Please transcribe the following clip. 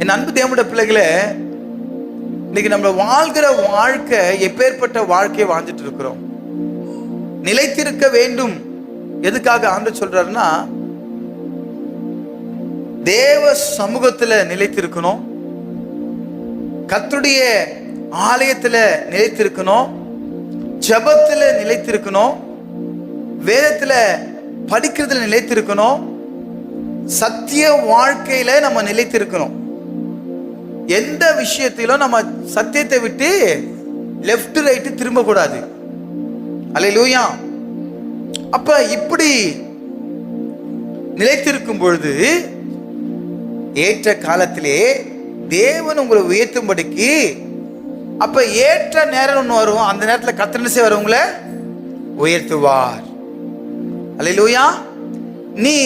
என் அன்பு தேவனுடைய பிள்ளைகளே, இன்னைக்கு நம்ம வாழ்கிற வாழ்க்கை எப்பேற்பட்ட வாழ்க்கையை வாழ்ந்துட்டு இருக்கிறோம்? நிலைத்திருக்க வேண்டும். எதுக்காக ஆண்டவர் சொல்றாருன்னா, தேவ சமூகத்துல நிலைத்திருக்கணும், கர்த்தருடைய ஆலயத்துல நிலைத்திருக்கணும், ஜெபத்துல நிலைத்திருக்கணும், வேதத்துல படிக்கிறதுல நிலைத்திருக்கணும், சத்திய வாழ்க்கையில நம்ம நிலைத்திருக்கணும். எந்த விஷயத்திலும் நம்ம சத்தியத்தை விட்டு லெஃப்ட் ரைட்டு திரும்ப கூடாது. அல்லேலூயா. அப்ப இப்படி நிலைத்திருக்கும் பொழுது ஏற்ற காலத்திலே தேவன் உங்களை உயர்த்தும்படிக்கு, அப்ப ஏற்ற நேரம் ஒன்று வரும், அந்த நேரத்தில் கர்த்தர் என்ன செய்வார்? உங்களை உயர்த்துவார். அல்லேலூயா. நீ